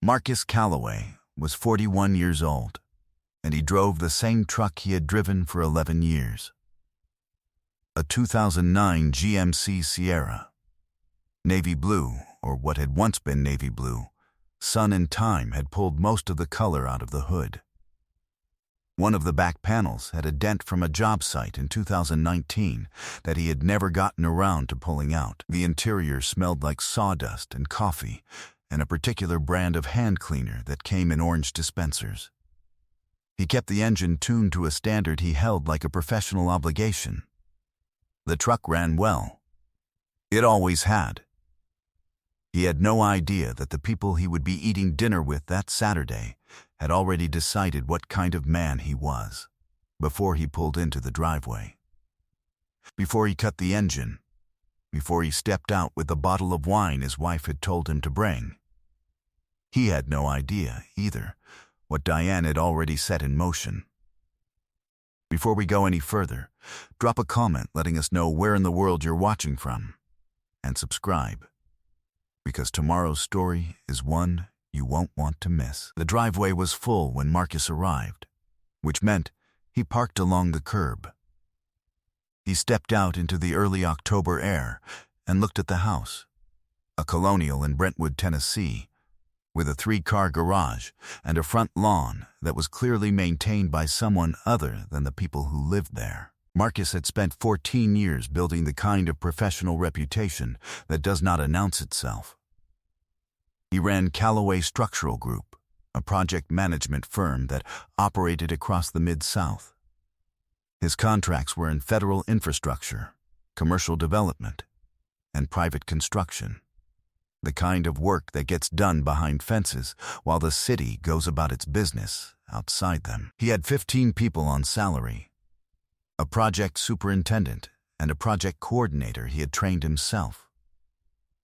Marcus Calloway was 41 years old, and he drove the same truck he had driven for 11 years. A 2009 GMC Sierra. Navy blue, or what had once been navy blue, sun and time had pulled most of the color out of the hood. One of the back panels had a dent from a job site in 2019 that he had never gotten around to pulling out. The interior smelled like sawdust and coffee and a particular brand of hand cleaner that came in orange dispensers. He kept the engine tuned to a standard he held like a professional obligation. The truck ran well. It always had. He had no idea that the people he would be eating dinner with that Saturday had already decided what kind of man he was before he pulled into the driveway. Before he cut the engine, before he stepped out with the bottle of wine his wife had told him to bring. He had no idea, either, what Diane had already set in motion. Before we go any further, drop a comment letting us know where in the world you're watching from, and subscribe, because tomorrow's story is one you won't want to miss. The driveway was full when Marcus arrived, which meant he parked along the curb. He stepped out into the early October air and looked at the house, a colonial in Brentwood, Tennessee, with a 3-car garage and a front lawn that was clearly maintained by someone other than the people who lived there. Marcus had spent 14 years building the kind of professional reputation that does not announce itself. He ran Calloway Structural Group, a project management firm that operated across the Mid-South. His contracts were in federal infrastructure, commercial development, and private construction, the kind of work that gets done behind fences while the city goes about its business outside them. He had 15 people on salary, a project superintendent, and a project coordinator he had trained himself.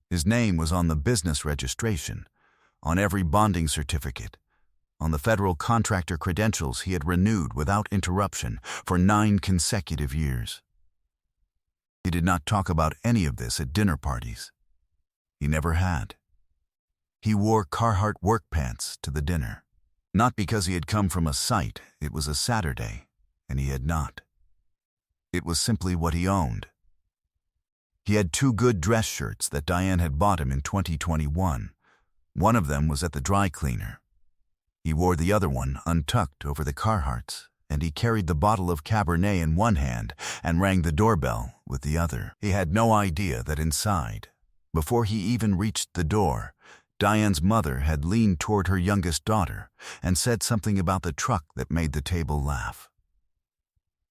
His name was on the business registration, on every bonding certificate, on the federal contractor credentials he had renewed without interruption for 9 consecutive years. He did not talk about any of this at dinner parties. He never had. He wore Carhartt work pants to the dinner. Not because he had come from a site, it was a Saturday, and he had not. It was simply what he owned. He had 2 good dress shirts that Diane had bought him in 2021. One of them was at the dry cleaner. He wore the other one untucked over the Carhartts, and he carried the bottle of Cabernet in one hand and rang the doorbell with the other. He had no idea that inside, before he even reached the door, Diane's mother had leaned toward her youngest daughter and said something about the truck that made the table laugh.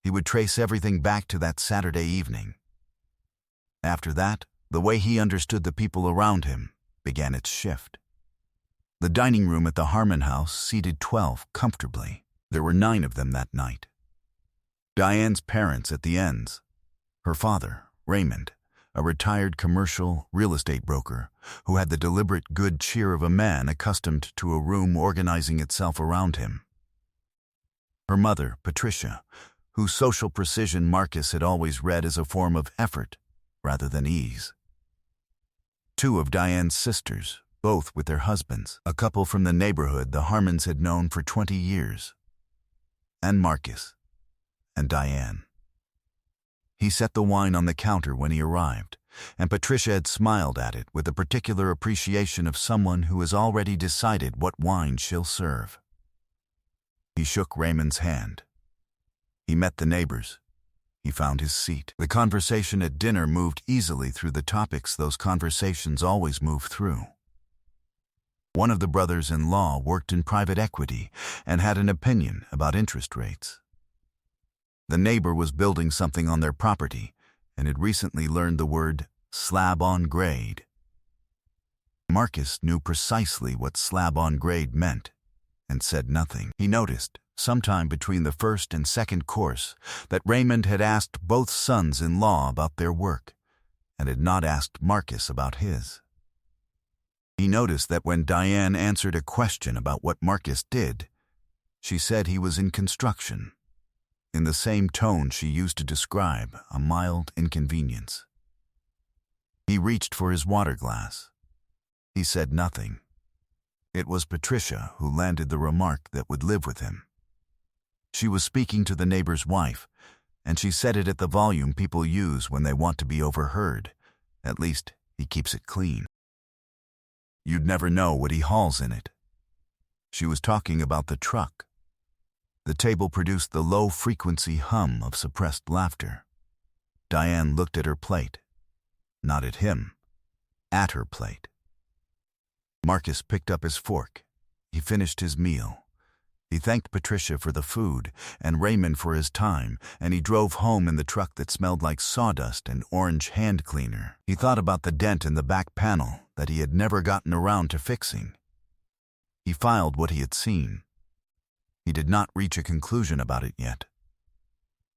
He would trace everything back to that Saturday evening. After that, the way he understood the people around him began its shift. The dining room at the Harmon house seated 12 comfortably. There were 9 of them that night. Diane's parents at the ends, her father, Raymond, a retired commercial real estate broker who had the deliberate good cheer of a man accustomed to a room organizing itself around him. Her mother, Patricia, whose social precision Marcus had always read as a form of effort rather than ease. 2 of Diane's sisters, both with their husbands, a couple from the neighborhood the Harmons had known for 20 years. And Marcus, and Diane. He set the wine on the counter when he arrived, and Patricia had smiled at it with a particular appreciation of someone who has already decided what wine she'll serve. He shook Raymond's hand. He met the neighbors. He found his seat. The conversation at dinner moved easily through the topics those conversations always move through. One of the brothers-in-law worked in private equity and had an opinion about interest rates. The neighbor was building something on their property and had recently learned the word slab-on-grade. Marcus knew precisely what slab-on-grade meant and said nothing. He noticed, sometime between the first and second course, that Raymond had asked both sons-in-law about their work and had not asked Marcus about his. He noticed that when Diane answered a question about what Marcus did, she said he was in construction, in the same tone she used to describe a mild inconvenience. He reached for his water glass. He said nothing. It was Patricia who landed the remark that would live with him. She was speaking to the neighbor's wife, and she said it at the volume people use when they want to be overheard. At least, he keeps it clean. You'd never know what he hauls in it. She was talking about the truck. The table produced the low-frequency hum of suppressed laughter. Diane looked at her plate. Not at him. At her plate. Marcus picked up his fork. He finished his meal. He thanked Patricia for the food and Raymond for his time, and he drove home in the truck that smelled like sawdust and orange hand cleaner. He thought about the dent in the back panel that he had never gotten around to fixing. He filed what he had seen. He did not reach a conclusion about it yet.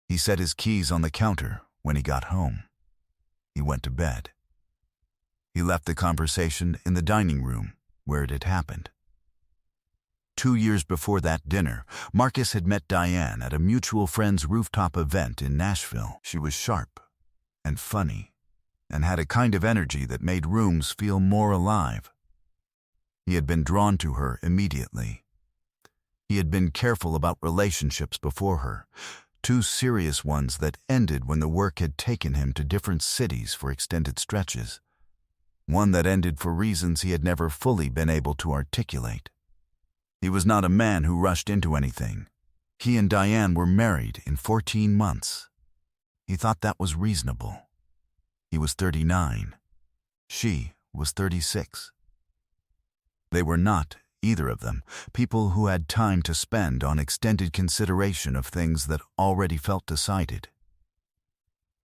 He set his keys on the counter when he got home. He went to bed. He left the conversation in the dining room where it had happened. 2 years before that dinner, Marcus had met Diane at a mutual friend's rooftop event in Nashville. She was sharp and funny and had a kind of energy that made rooms feel more alive. He had been drawn to her immediately. He had been careful about relationships before her, 2 serious ones that ended when the work had taken him to different cities for extended stretches. One that ended for reasons he had never fully been able to articulate. He was not a man who rushed into anything. He and Diane were married in 14 months. He thought that was reasonable. He was 39. She was 36. They were not, either of them, people who had time to spend on extended consideration of things that already felt decided.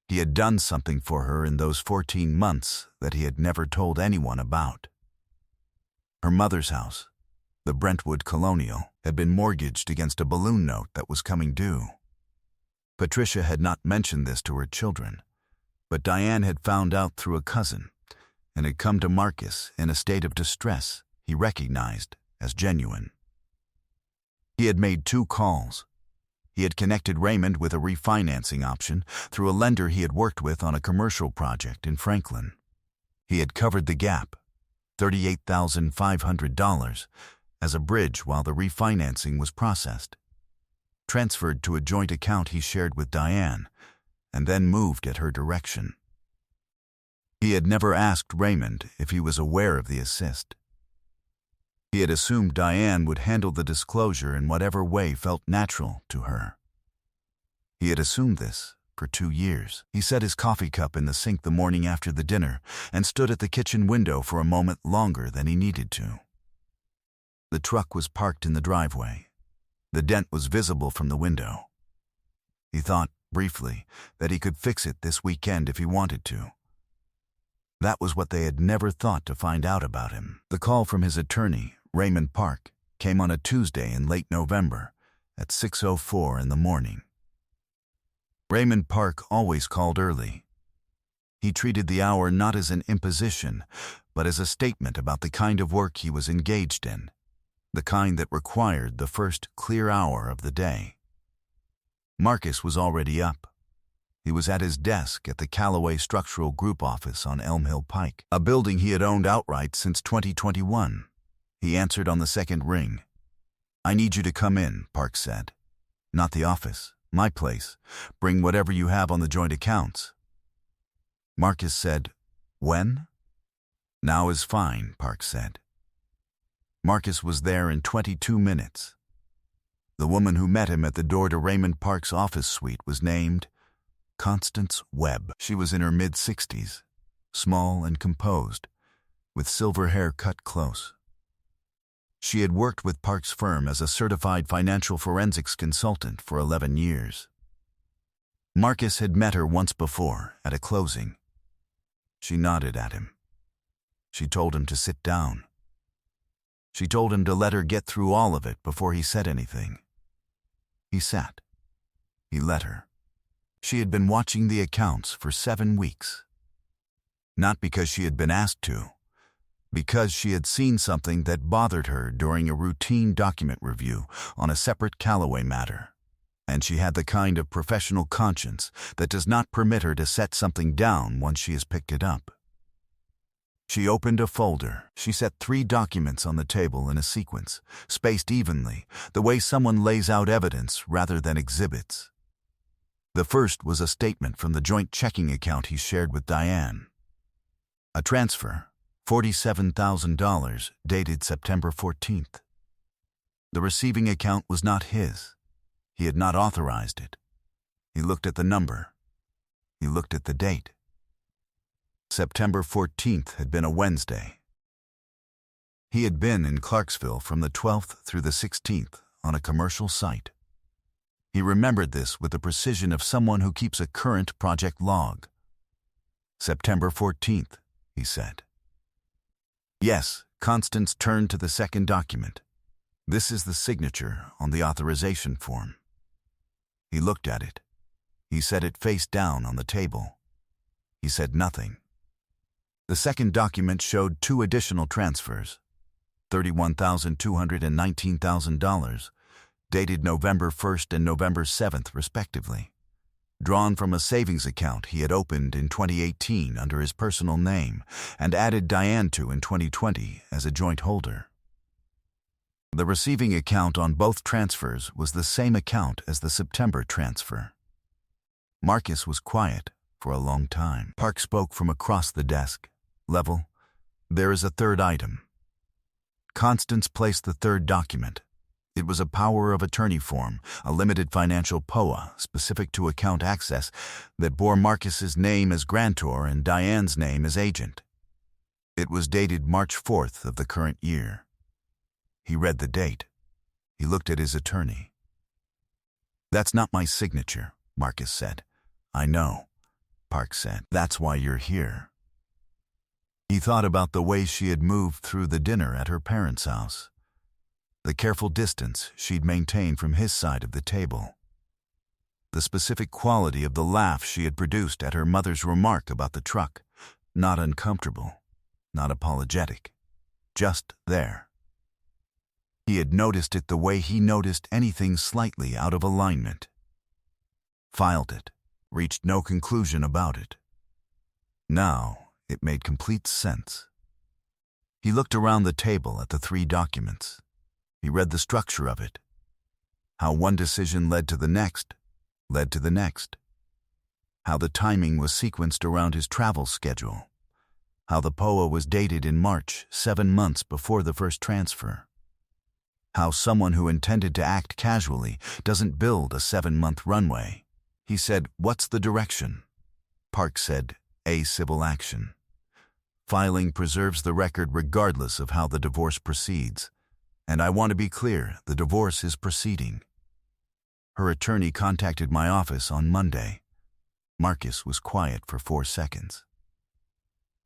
He had done something for her in those 14 months that he had never told anyone about. Her mother's house, the Brentwood Colonial, had been mortgaged against a balloon note that was coming due. Patricia had not mentioned this to her children, but Diane had found out through a cousin and had come to Marcus in a state of distress he recognized as genuine. He had made 2 calls. He had connected Raymond with a refinancing option through a lender he had worked with on a commercial project in Franklin. He had covered the gap, $38,500, as a bridge while the refinancing was processed, transferred to a joint account he shared with Diane, and then moved at her direction. He had never asked Raymond if he was aware of the assist. He had assumed Diane would handle the disclosure in whatever way felt natural to her. He had assumed this for 2 years. He set his coffee cup in the sink the morning after the dinner and stood at the kitchen window for a moment longer than he needed to. The truck was parked in the driveway. The dent was visible from the window. He thought, briefly, that he could fix it this weekend if he wanted to. That was what they had never thought to find out about him. The call from his attorney, Raymond Park, came on a Tuesday in late November at 6:04 in the morning. Raymond Park always called early. He treated the hour not as an imposition, but as a statement about the kind of work he was engaged in, the kind that required the first clear hour of the day. Marcus was already up. He was at his desk at the Callaway Structural Group office on Elm Hill Pike, a building he had owned outright since 2021. He answered on the second ring. "I need you to come in," Park said. "Not the office, my place. Bring whatever you have on the joint accounts." Marcus said, "When?" "Now is fine," Park said. Marcus was there in 22 minutes. The woman who met him at the door to Raymond Park's office suite was named Constance Webb. She was in her mid-60s, small and composed, with silver hair cut close. She had worked with Park's firm as a certified financial forensics consultant for 11 years. Marcus had met her once before at a closing. She nodded at him. She told him to sit down. She told him to let her get through all of it before he said anything. He sat. He let her. She had been watching the accounts for 7 weeks. Not because she had been asked to, because she had seen something that bothered her during a routine document review on a separate Callaway matter, and she had the kind of professional conscience that does not permit her to set something down once she has picked it up. She opened a folder. She set 3 documents on the table in a sequence, spaced evenly, the way someone lays out evidence rather than exhibits. The first was a statement from the joint checking account he shared with Diane. A transfer, $47,000, dated September 14th. The receiving account was not his. He had not authorized it. He looked at the number. He looked at the date. September 14th had been a Wednesday. He had been in Clarksville from the 12th through the 16th on a commercial site. He remembered this with the precision of someone who keeps a current project log. September 14th, he said. Yes, Constance turned to the second document. This is the signature on the authorization form. He looked at it. He set it face down on the table. He said nothing. The second document showed 2 additional transfers, $31,200 and $19,000, dated November 1st and November 7th, respectively, drawn from a savings account he had opened in 2018 under his personal name and added Diane to in 2020 as a joint holder. The receiving account on both transfers was the same account as the September transfer. Marcus was quiet for a long time. Park spoke from across the desk. Level, there is a third item. Constance placed the third document. It was a power of attorney form, a limited financial POA specific to account access that bore Marcus's name as grantor and Diane's name as agent. It was dated March 4th of the current year. He read the date. He looked at his attorney. That's not my signature, Marcus said. I know, Park said. That's why you're here. He thought about the way she had moved through the dinner at her parents' house, the careful distance she'd maintained from his side of the table, the specific quality of the laugh she had produced at her mother's remark about the truck, not uncomfortable, not apologetic, just there. He had noticed it the way he noticed anything slightly out of alignment. Filed it, reached no conclusion about it. Now, it made complete sense. He looked around the table at the 3 documents. He read the structure of it. How one decision led to the next, led to the next. How the timing was sequenced around his travel schedule. How the POA was dated in March, 7 months before the first transfer. How someone who intended to act casually doesn't build a 7-month runway. He said, "What's the direction?" Park said, "A civil action." Filing preserves the record regardless of how the divorce proceeds. And I want to be clear, the divorce is proceeding. Her attorney contacted my office on Monday. Marcus was quiet for 4 seconds.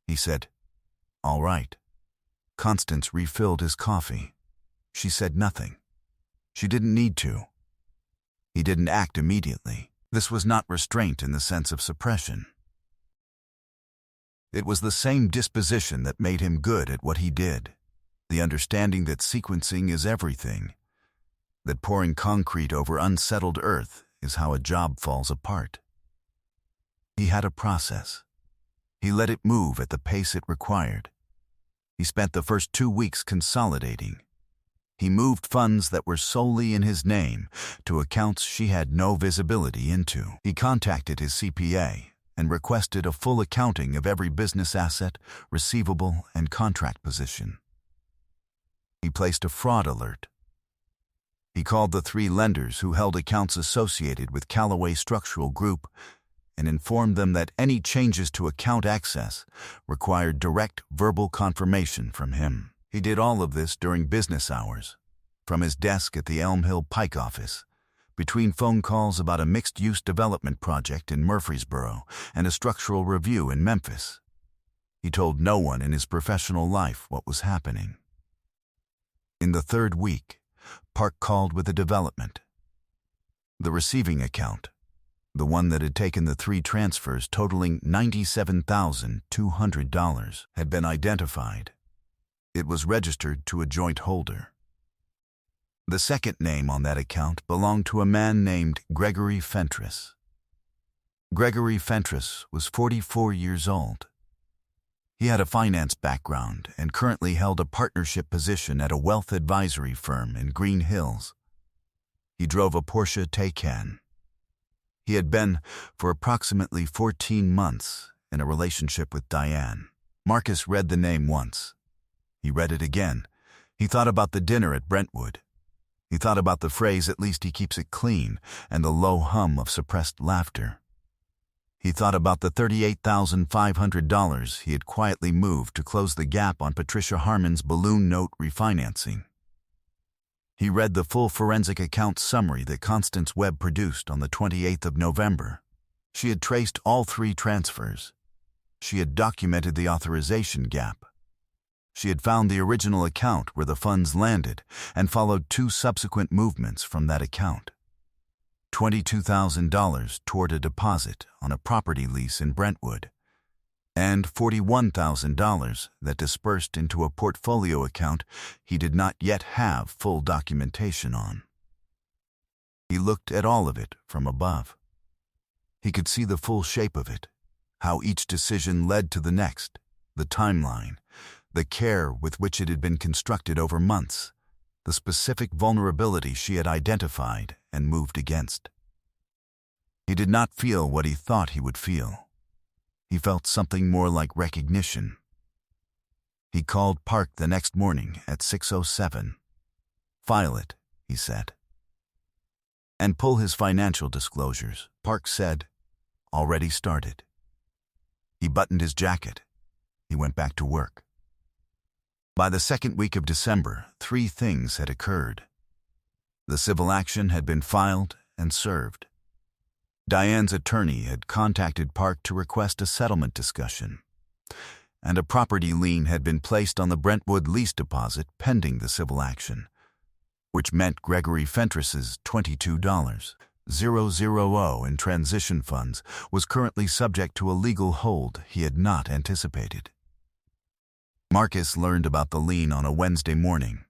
He said, "All right." Constance refilled his coffee. She said nothing. She didn't need to. He didn't act immediately. This was not restraint in the sense of suppression. It was the same disposition that made him good at what he did, the understanding that sequencing is everything, that pouring concrete over unsettled earth is how a job falls apart. He had a process. He let it move at the pace it required. He spent the first 2 weeks consolidating. He moved funds that were solely in his name to accounts she had no visibility into. He contacted his CPA and requested a full accounting of every business asset, receivable, and contract position. He placed a fraud alert. He called the 3 lenders who held accounts associated with Callaway Structural Group and informed them that any changes to account access required direct verbal confirmation from him. He did all of this during business hours, from his desk at the Elm Hill Pike office, between phone calls about a mixed-use development project in Murfreesboro and a structural review in Memphis. He told no one in his professional life what was happening. In the 3rd week, Park called with a development. The receiving account, the one that had taken the 3 transfers totaling $97,200, had been identified. It was registered to a joint holder. The second name on that account belonged to a man named Gregory Fentress. Gregory Fentress was 44 years old. He had a finance background and currently held a partnership position at a wealth advisory firm in Green Hills. He drove a Porsche Taycan. He had been, for approximately 14 months, in a relationship with Diane. Marcus read the name once. He read it again. He thought about the dinner at Brentwood. He thought about the phrase, "At least he keeps it clean," and the low hum of suppressed laughter. He thought about the $38,500 he had quietly moved to close the gap on Patricia Harmon's balloon note refinancing. He read the full forensic account summary that Constance Webb produced on the 28th of November. She had traced all 3 transfers. She had documented the authorization gap. She had found the original account where the funds landed and followed 2 subsequent movements from that account. $22,000 toward a deposit on a property lease in Brentwood, and $41,000 that dispersed into a portfolio account he did not yet have full documentation on. He looked at all of it from above. He could see the full shape of it, how each decision led to the next, the timeline, the care with which it had been constructed over months, the specific vulnerability she had identified and moved against. He did not feel what he thought he would feel. He felt something more like recognition. He called Park the next morning at 6:07. "File it," he said. "And pull his financial disclosures," Park said. "Already started." He buttoned his jacket. He went back to work. By the second week of December, 3 things had occurred. The civil action had been filed and served. Diane's attorney had contacted Park to request a settlement discussion, and a property lien had been placed on the Brentwood lease deposit pending the civil action, which meant Gregory Fentress's $22,000 in transition funds was currently subject to a legal hold he had not anticipated. Marcus learned about the lien on a Wednesday morning.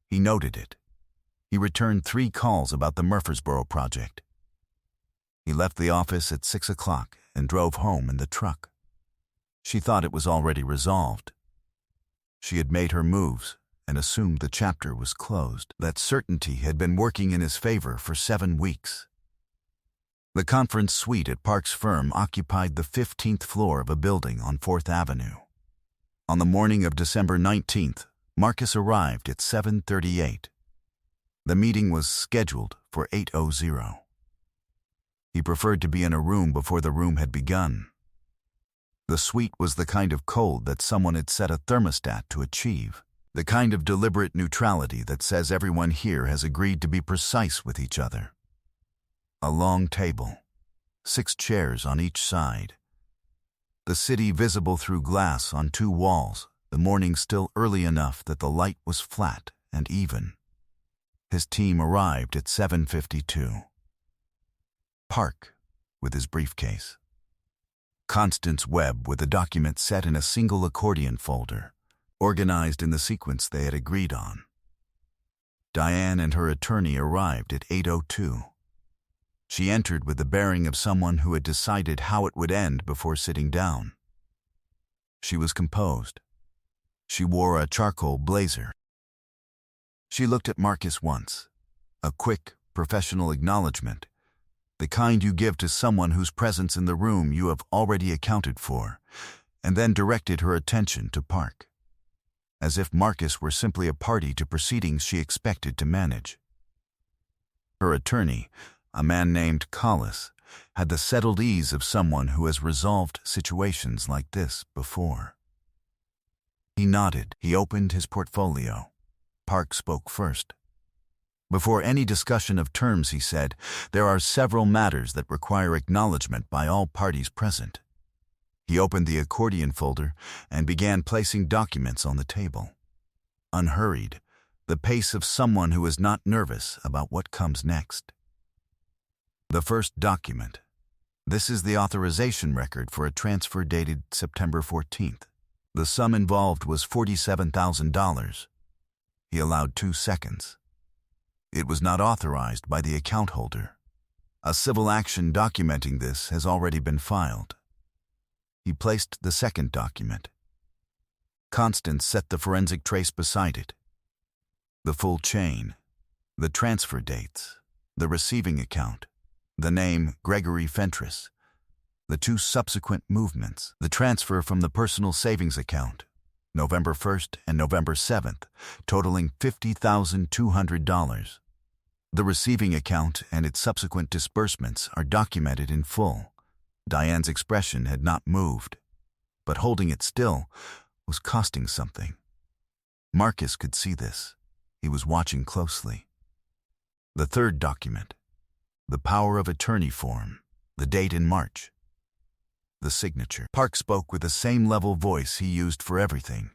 He noted it. He returned 3 calls about the Murfreesboro project. He left the office at 6 o'clock and drove home in the truck. She thought it was already resolved. She had made her moves and assumed the chapter was closed. That certainty had been working in his favor for 7 weeks. The conference suite at Park's firm occupied the 15th floor of a building on 4th Avenue. On the morning of December 19th, Marcus arrived at 7:38. The meeting was scheduled for 8:00. He preferred to be in a room before the room had begun. The suite was the kind of cold that someone had set a thermostat to achieve, the kind of deliberate neutrality that says everyone here has agreed to be precise with each other. A long table, 6 chairs on each side. The city visible through glass on 2 walls, the morning still early enough that the light was flat and even. His team arrived at 7:52. Park, with his briefcase. Constance Webb with the document set in a single accordion folder, organized in the sequence they had agreed on. Diane and her attorney arrived at 8:02. She entered with the bearing of someone who had decided how it would end before sitting down. She was composed. She wore a charcoal blazer. She looked at Marcus once, a quick, professional acknowledgement, the kind you give to someone whose presence in the room you have already accounted for, and then directed her attention to Park, as if Marcus were simply a party to proceedings she expected to manage. Her attorney, a man named Collis, had the settled ease of someone who has resolved situations like this before. He nodded. He opened his portfolio. Park spoke first. Before any discussion of terms, he said, there are several matters that require acknowledgement by all parties present. He opened the accordion folder and began placing documents on the table. Unhurried, the pace of someone who is not nervous about what comes next. The first document. This is the authorization record for a transfer dated September 14th. The sum involved was $47,000. He allowed 2 seconds. It was not authorized by the account holder. A civil action documenting this has already been filed. He placed the second document. Constance set the forensic trace beside it. The full chain, the transfer dates, the receiving account, the name Gregory Fentress, the two subsequent movements, the transfer from the personal savings account, November 1st and November 7th, totaling $50,200. The receiving account and its subsequent disbursements are documented in full. Diane's expression had not moved, but holding it still was costing something. Marcus could see this. He was watching closely. The third document, the power of attorney form, the date in March. The signature. Park spoke with the same level voice he used for everything.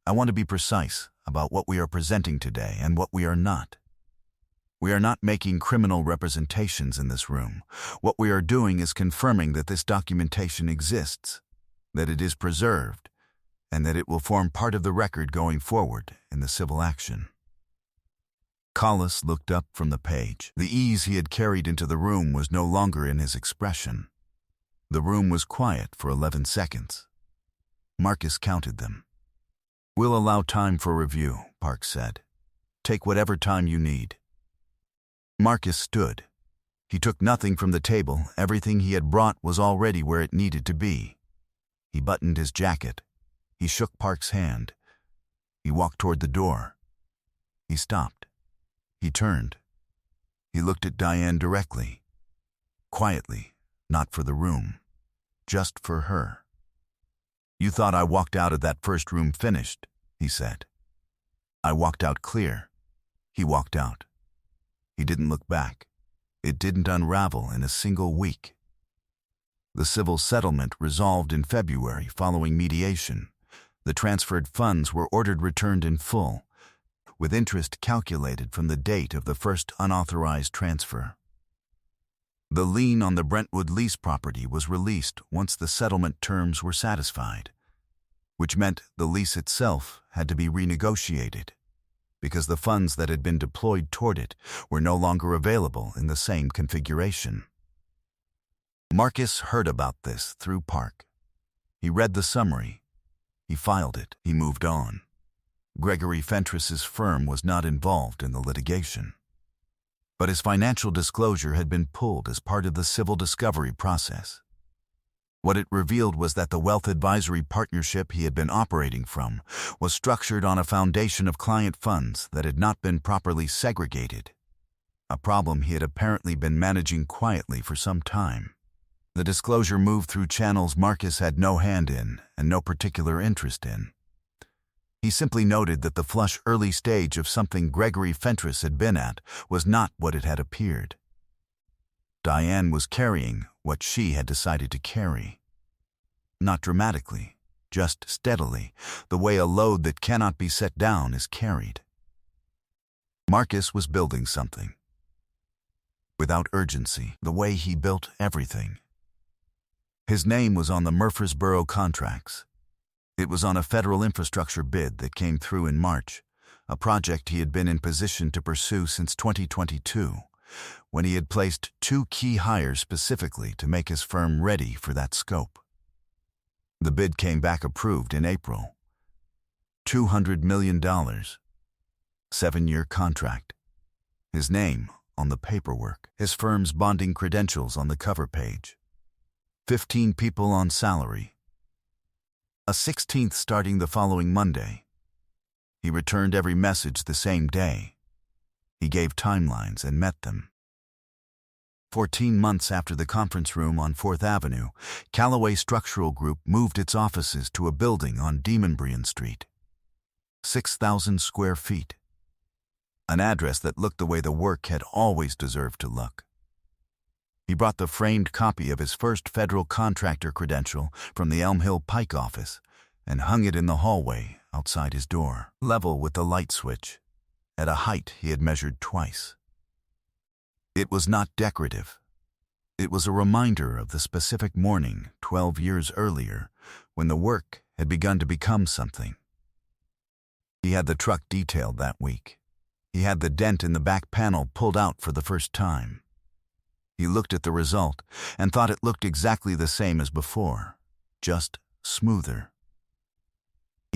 I want to be precise about what we are presenting today and what we are not. We are not making criminal representations in this room. What we are doing is confirming that this documentation exists, that it is preserved, and that it will form part of the record going forward in the civil action. Collis looked up from the page. The ease he had carried into the room was no longer in his expression. The room was quiet for 11 seconds. Marcus counted them. We'll allow time for review, Park said. Take whatever time you need. Marcus stood. He took nothing from the table. Everything he had brought was already where it needed to be. He buttoned his jacket. He shook Park's hand. He walked toward the door. He stopped. He turned. He looked at Diane directly. Quietly, not for the room, just for her. You thought I walked out of that first room finished, he said. I walked out clear. He walked out. He didn't look back. It didn't unravel in a single week. The civil settlement resolved in February following mediation. The transferred funds were ordered returned in full, with interest calculated from the date of the first unauthorized transfer. The lien on the Brentwood lease property was released once the settlement terms were satisfied, which meant the lease itself had to be renegotiated, because the funds that had been deployed toward it were no longer available in the same configuration. Marcus heard about this through Park. He read the summary. He filed it. He moved on. Gregory Fentress's firm was not involved in the litigation. But his financial disclosure had been pulled as part of the civil discovery process. What it revealed was that the wealth advisory partnership he had been operating from was structured on a foundation of client funds that had not been properly segregated, a problem he had apparently been managing quietly for some time. The disclosure moved through channels Marcus had no hand in and no particular interest in. He simply noted that the flush early stage of something Gregory Fentress had been at was not what it had appeared. Diane was carrying what she had decided to carry. Not dramatically, just steadily, the way a load that cannot be set down is carried. Marcus was building something. Without urgency, the way he built everything. His name was on the Murfreesboro contracts. It was on a federal infrastructure bid that came through in March, a project he had been in position to pursue since 2022, when he had placed 2 key hires specifically to make his firm ready for that scope. The bid came back approved in April. $200 million. 7-year contract. His name on the paperwork, his firm's bonding credentials on the cover page. 15 people on salary. A 16th starting the following Monday. He returned every message the same day. He gave timelines and met them. 14 months after the conference room on 4th Avenue, Callaway Structural Group moved its offices to a building on Demonbreun Street. 6,000 square feet. An address that looked the way the work had always deserved to look. He brought the framed copy of his first federal contractor credential from the Elm Hill Pike office and hung it in the hallway outside his door, level with the light switch, at a height he had measured twice. It was not decorative. It was a reminder of the specific morning 12 years earlier when the work had begun to become something. He had the truck detailed that week. He had the dent in the back panel pulled out for the first time. He looked at the result and thought it looked exactly the same as before, just smoother.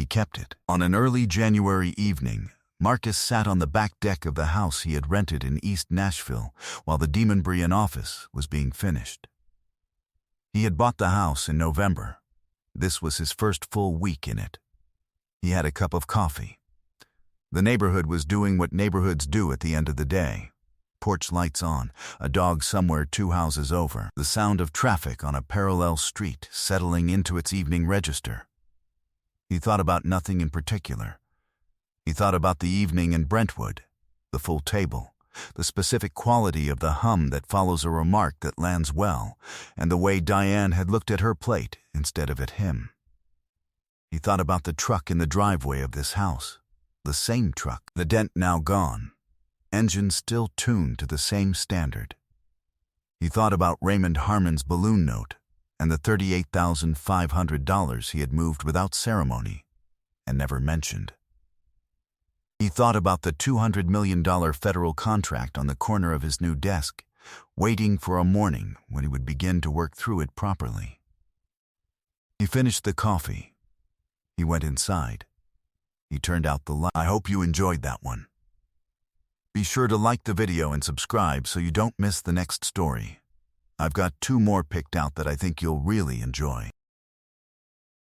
He kept it. On an early January evening, Marcus sat on the back deck of the house he had rented in East Nashville while the Demonbreun office was being finished. He had bought the house in November. This was his first full week in it. He had a cup of coffee. The neighborhood was doing what neighborhoods do at the end of the day. Porch lights on, a dog somewhere 2 houses over, the sound of traffic on a parallel street settling into its evening register. He thought about nothing in particular. He thought about the evening in Brentwood, the full table, the specific quality of the hum that follows a remark that lands well, and the way Diane had looked at her plate instead of at him. He thought about the truck in the driveway of this house, the same truck, the dent now gone, engine still tuned to the same standard. He thought about Raymond Harmon's balloon note and the $38,500 he had moved without ceremony and never mentioned. He thought about the $200 million federal contract on the corner of his new desk, waiting for a morning when he would begin to work through it properly. He finished the coffee. He went inside. He turned out the light. I hope you enjoyed that one. Be sure to like the video and subscribe so you don't miss the next story. I've got 2 more picked out that I think you'll really enjoy.